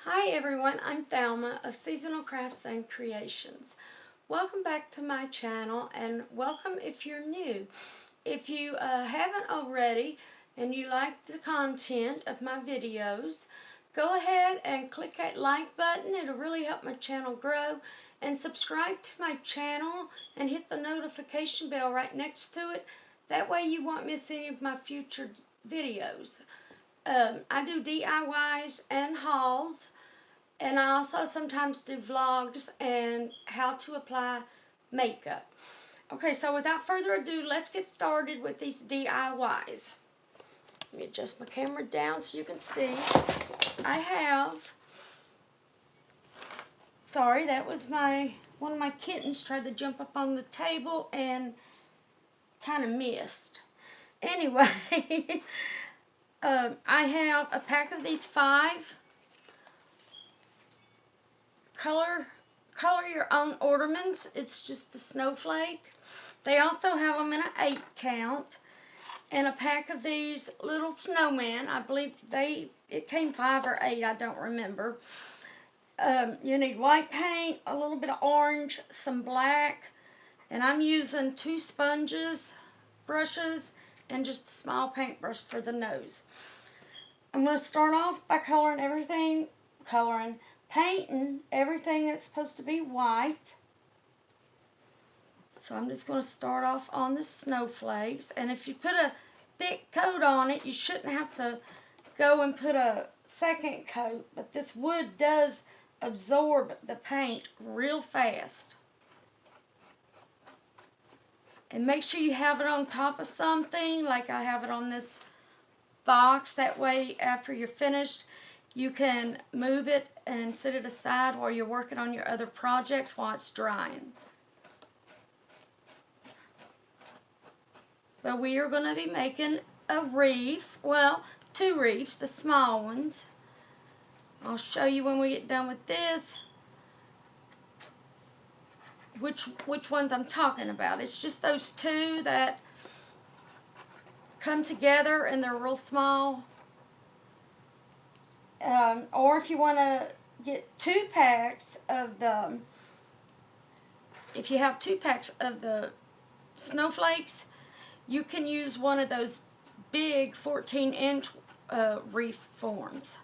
Hi everyone, I'm Thelma of Seasonal Crafts and Creations. Welcome back to my channel and welcome if you're new. If you haven't already and you like the content of my videos, go ahead and click that like button. It'll really help my channel grow, and subscribe to my channel and hit the notification bell right next to it. That way you won't miss any of my future videos. I do DIYs and hauls, and I also sometimes do vlogs and how to apply makeup. Okay, so without further ado, let's get started with these DIYs. Let me adjust my camera down so you can see. I have, sorry, that was one of my kittens tried to jump up on the table and kind of missed. Anyway, I have a pack of these 5 color your own ornaments. It's just the snowflake. They also have them in an 8 count, and a pack of these little snowmen. I believe it came 5 or 8, I don't remember. You need white paint, a little bit of orange, some black, and I'm using 2 brushes, and just a small paintbrush for the nose. I'm going to start off by painting everything that's supposed to be white. So I'm just going to start off on the snowflakes, and if you put a thick coat on it, you shouldn't have to go and put a second coat, but this wood does absorb the paint real fast. And make sure you have it on top of something, like I have it on this box. That way, after you're finished, you can move it and set it aside while you're working on your other projects while it's drying. But we are going to be making a wreath, well, 2 wreaths, the small ones. I'll show you when we get done with this which ones I'm talking about. It's just those 2 that come together and they're real small. Or if you want to get 2 packs of if you have 2 packs of the snowflakes, you can use one of those big 14-inch wreath forms.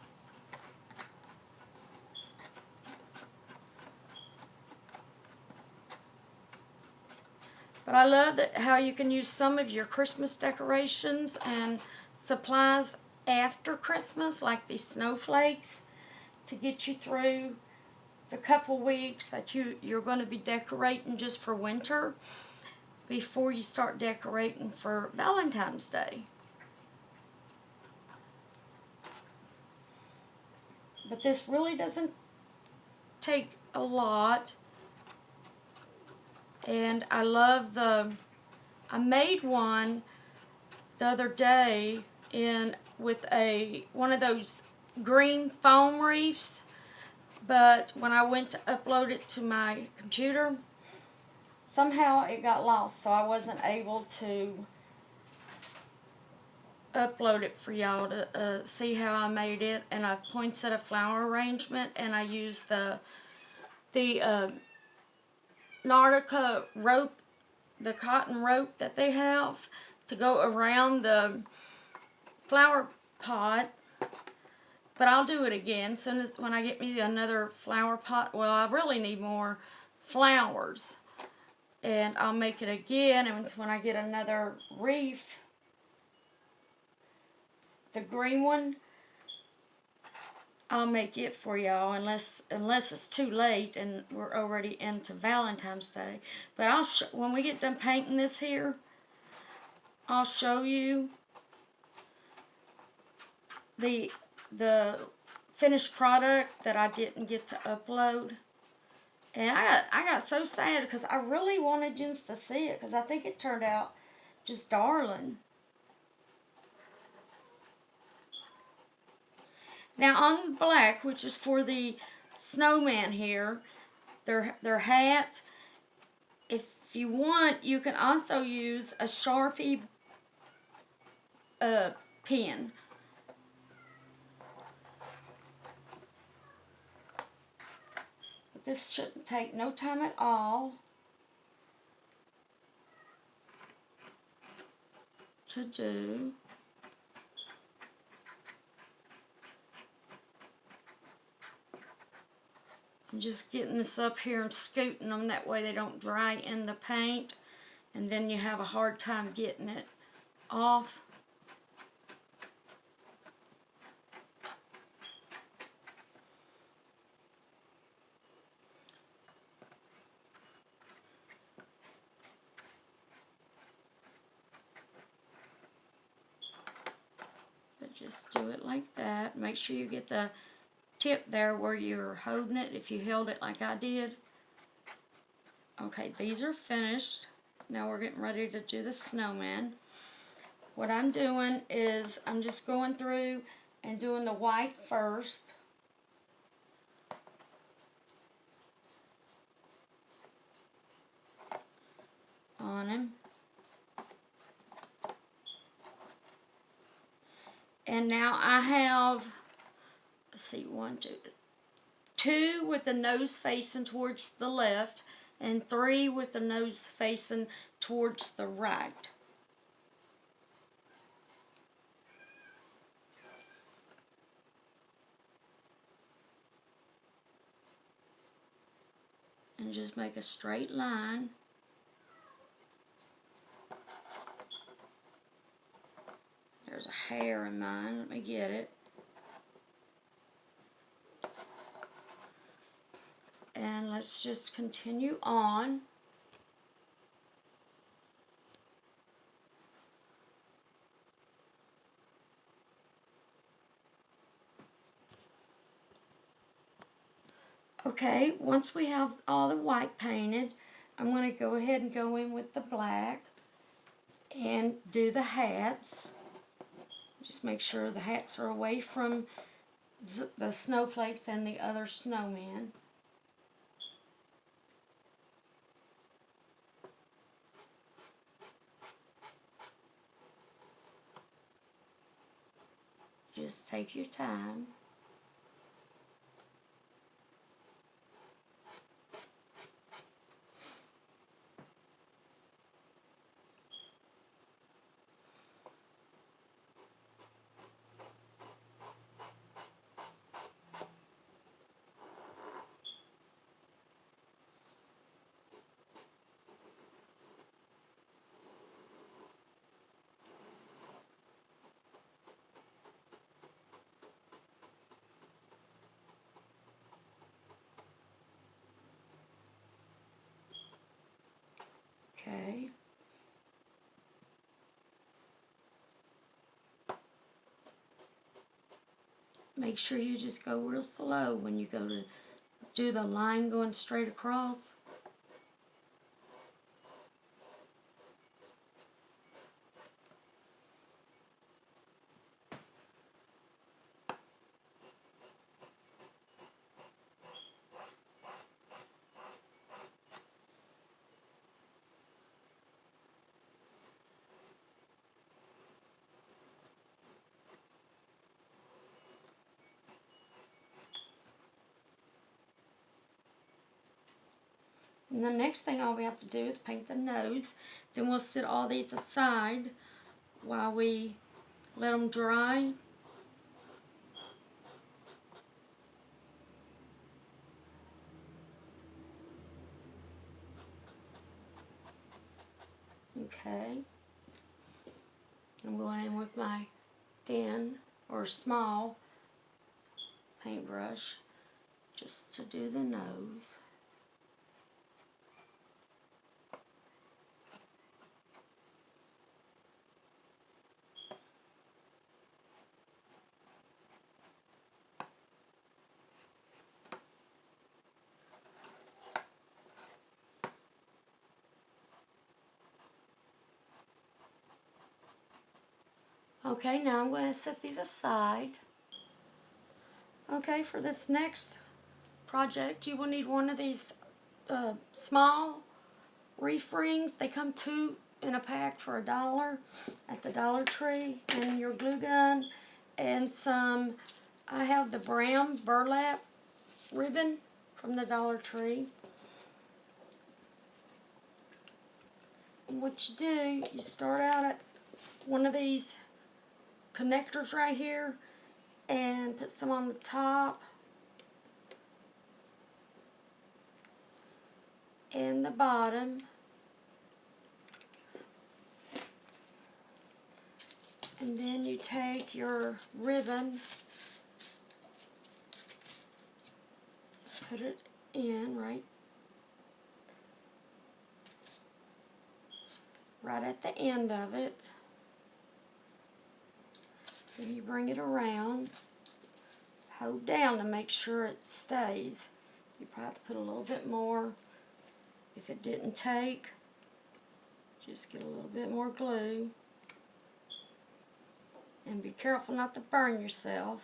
But I love how you can use some of your Christmas decorations and supplies after Christmas, like these snowflakes, to get you through the couple weeks that you're going to be decorating just for winter before you start decorating for Valentine's Day. But this really doesn't take a lot. And I love I made one the other day with one of those green foam wreaths, but when I went to upload it to my computer, somehow it got lost, so I wasn't able to upload it for y'all to see how I made it. And I pointed a flower arrangement, and I used the Nautica rope, the cotton rope that they have to go around the flower pot. But I'll do it again when I get me another flower pot. Well, I really need more flowers, and I'll make it again. And when I get another wreath, the green one, I'll make it for y'all, unless it's too late and we're already into Valentine's Day. But when we get done painting this here, I'll show you the finished product that I didn't get to upload. And I got so sad because I really wanted you to see it, because I think it turned out just darling. Now on black, which is for the snowman here, their hat, if you want, you can also use a Sharpie pen. This shouldn't take no time at all to do. I'm just getting this up here and scooting them, that way they don't dry in the paint, and then you have a hard time getting it off. But just do it like that. Make sure you get the tip there where you're holding it, if you held it like I did. Okay, these are finished. Now we're getting ready to do the snowman. What I'm doing is I'm just going through and doing the white first. On him. And now I have, let's see, 2 with the nose facing towards the left, and 3 with the nose facing towards the right. And just make a straight line. There's a hair in mine. Let me get it. And let's just continue on. Okay, once we have all the white painted, I'm going to go ahead and go in with the black and do the hats. Just make sure the hats are away from the snowflakes and the other snowmen. Just take your time. Okay. Make sure you just go real slow when you go to do the line going straight across. And the next thing all we have to do is paint the nose. Then we'll set all these aside while we let them dry. Okay. I'm going in with my thin or small paintbrush just to do the nose. Okay, now I'm going to set these aside. Okay, for this next project, you will need one of these small reef rings. They come 2 in a pack for $1 at the Dollar Tree, and your glue gun, and some, I have the brown burlap ribbon, from the Dollar Tree. And what you do, you start out at one of these connectors right here and put some on the top and the bottom. And then you take your ribbon, put it in right at the end of it. Then you bring it around, hold down to make sure it stays. You probably have to put a little bit more. If it didn't take, just get a little bit more glue. And be careful not to burn yourself.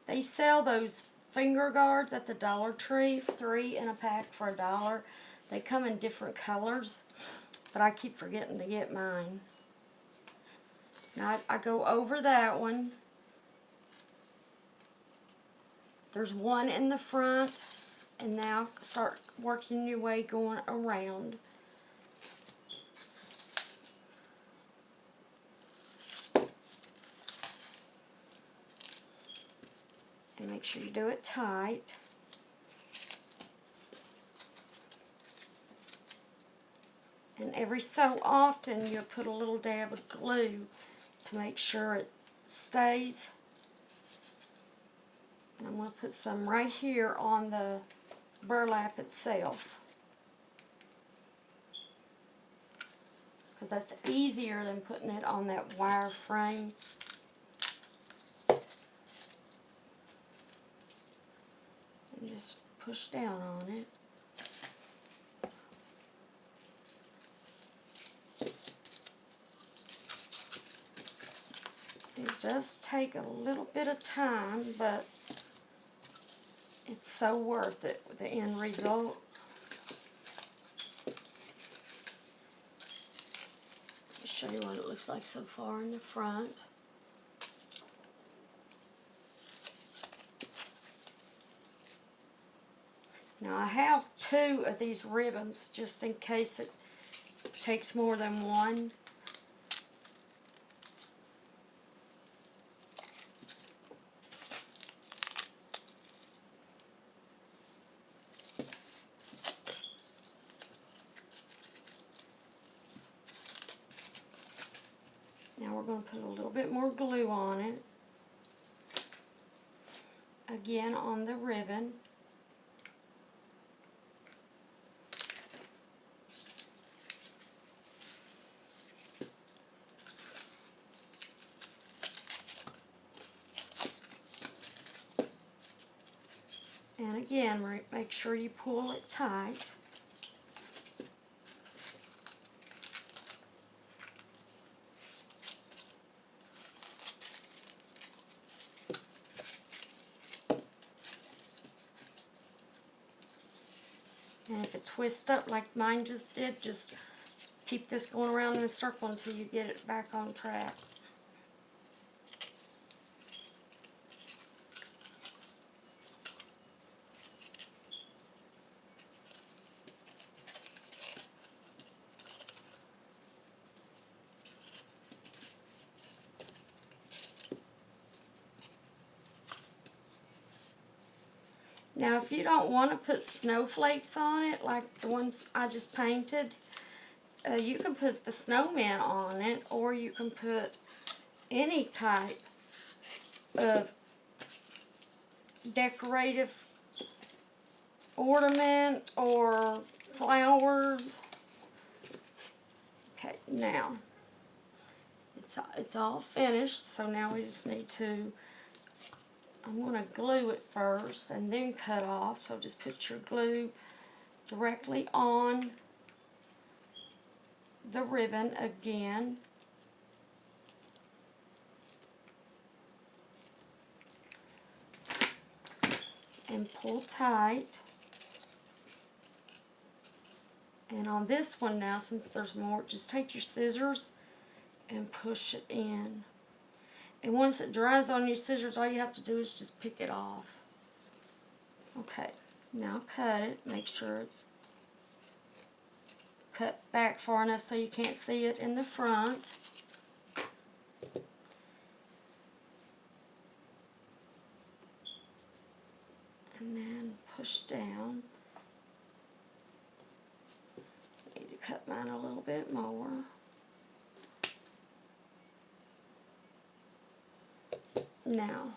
They sell those finger guards at the Dollar Tree, 3 in a pack for $1. They come in different colors, but I keep forgetting to get mine. Now I go over that one. There's one in the front, and now start working your way going around. And make sure you do it tight. And every so often you'll put a little dab of glue to make sure it stays. And I'm going to put some right here on the burlap itself, because that's easier than putting it on that wire frame. And just push down on it. It does take a little bit of time, but it's so worth it with the end result. I'll show you what it looks like so far in the front. Now I have 2 of these ribbons just in case it takes more than one. Now we're going to put a little bit more glue on it. Again on the ribbon. And again, make sure you pull it tight. And if it twists up like mine just did, just keep this going around in a circle until you get it back on track. Now if you don't want to put snowflakes on it, like the ones I just painted, you can put the snowman on it, or you can put any type of decorative ornament or flowers. Okay, now it's all finished, so now we just need to, I'm going to glue it first and then cut off. So just put your glue directly on the ribbon again. And pull tight. And on this one now, since there's more, just take your scissors and push it in. And once it dries on your scissors, all you have to do is just pick it off. Okay, now cut it. Make sure it's cut back far enough so you can't see it in the front. And then push down. Need to cut mine a little bit more. Now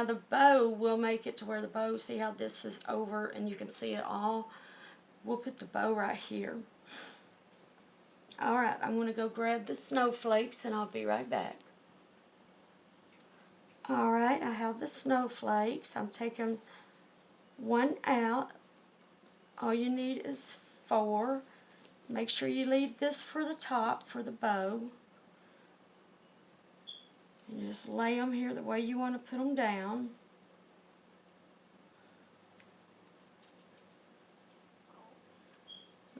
the bow will make it to where the bow, see how this is over and you can see it all? We'll put the bow right here. Alright, I'm going to go grab the snowflakes and I'll be right back. Alright, I have the snowflakes. I'm taking one out. All you need is 4. Make sure you leave this for the top for the bow. And just lay them here the way you want to put them down.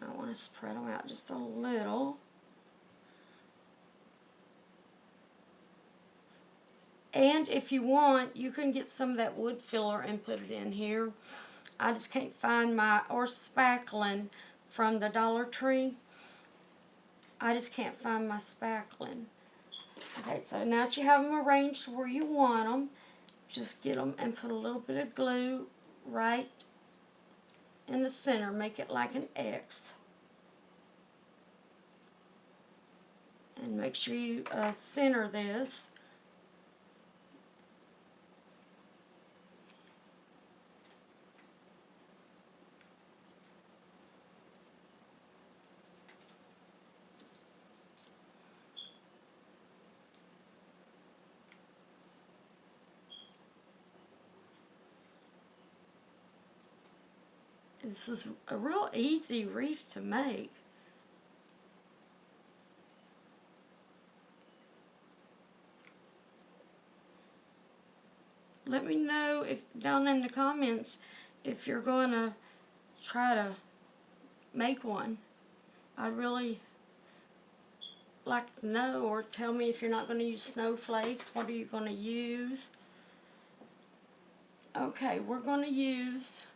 I want to spread them out just a little. And if you want, you can get some of that wood filler and put it in here. I just can't find my, or spackling from the Dollar Tree. I just can't find my spackling. Okay, so now that you have them arranged where you want them, just get them and put a little bit of glue right in the center. Make it like an X. And make sure you center this. This is a real easy wreath to make. Let me know if down in the comments if you're going to try to make one. I'd really like to know, or tell me if you're not going to use snowflakes, what are you going to use? Okay, we're going to use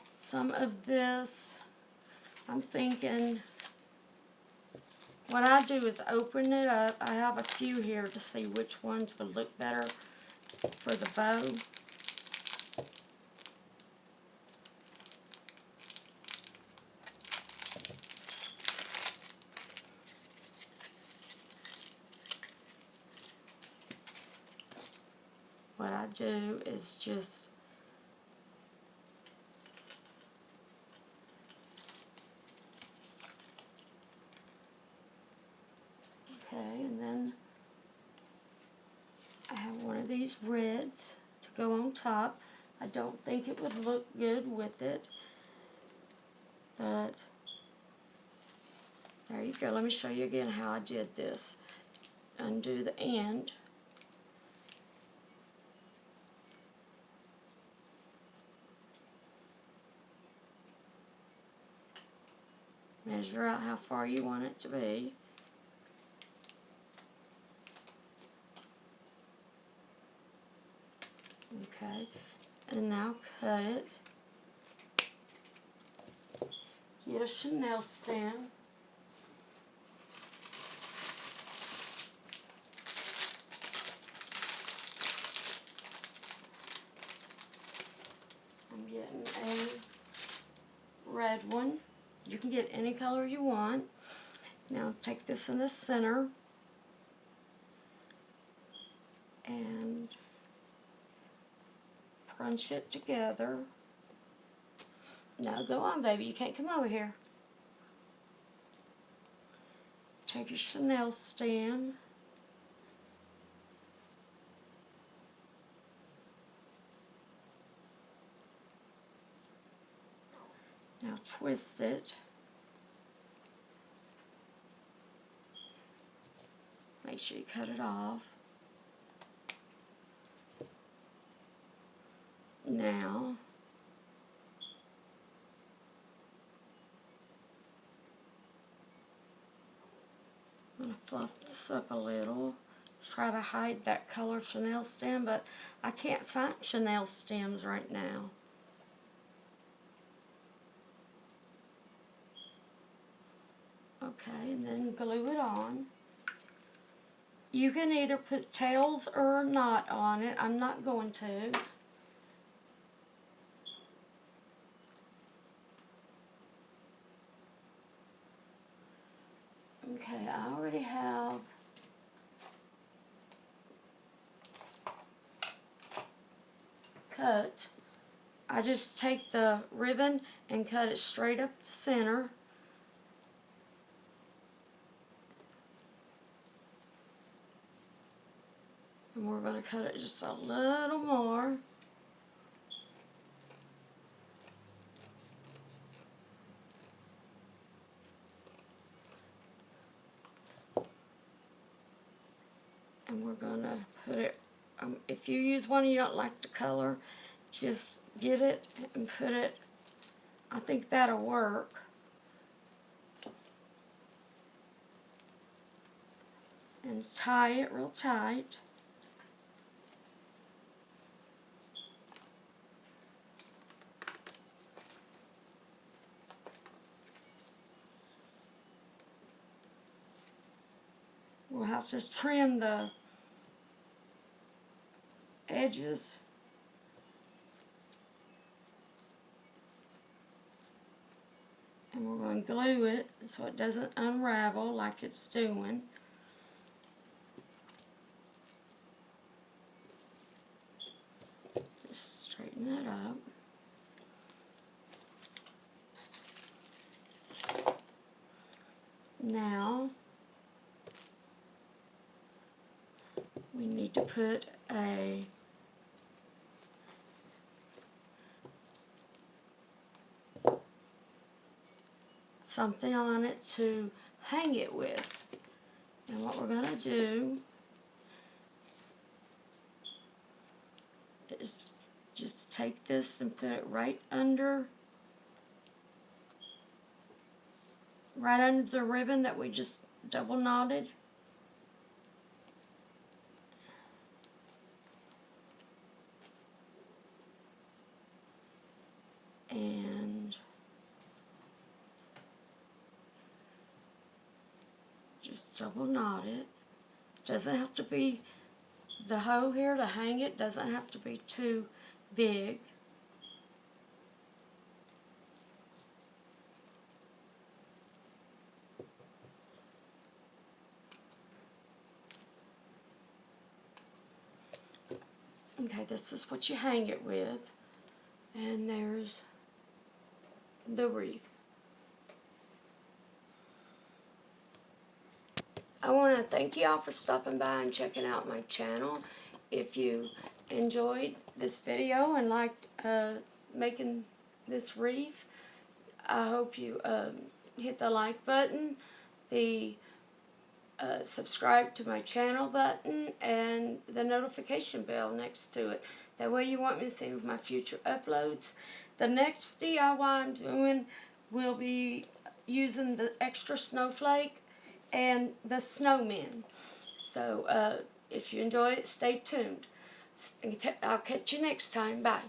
some of this. I'm thinking what I do is open it up. I have a few here to see which ones would look better for the bow. What I do is just and then I have one of these reds to go on top. I don't think it would look good with it, but there you go. Let me show you again how I did this. Undo the end. Measure out how far you want it to be. Okay, and now cut it. Get a Chanel stem. I'm getting a red one. You can get any color you want. Now take this in the center and crunch it together. Now go on, baby, you can't come over here. Take your Chanel stem. Now twist it. Make sure you cut it off. Now, I'm going to fluff this up a little. try to hide that color chenille stem, but I can't find chenille stems right now. Okay, and then glue it on. You can either put tails or not on it. I'm not going to. Okay, I already have cut. I just take the ribbon and cut it straight up the center. And we're going to cut it just a little more. And we're going to put it, if you use one you don't like the color, just get it and put it, I think that'll work. And tie it real tight. We'll have to trim the edges. And we're going to glue it so it doesn't unravel like it's doing. Just straighten it up. Now, we need to put something on it to hang it with. And what we're going to do is just take this and put it right under the ribbon that we just double knotted. And just double knot it. Doesn't have to be, the hoe here to hang it doesn't have to be too big. Okay, this is what you hang it with. And there's the wreath. I want to thank you all for stopping by and checking out my channel. If you enjoyed this video and liked making this wreath, I hope you hit the like button, the subscribe to my channel button, and the notification bell next to it. That way you won't miss any of my future uploads. The next DIY I'm doing will be using the extra snowflake and the snowmen. So if you enjoyed it, stay tuned. I'll catch you next time. Bye.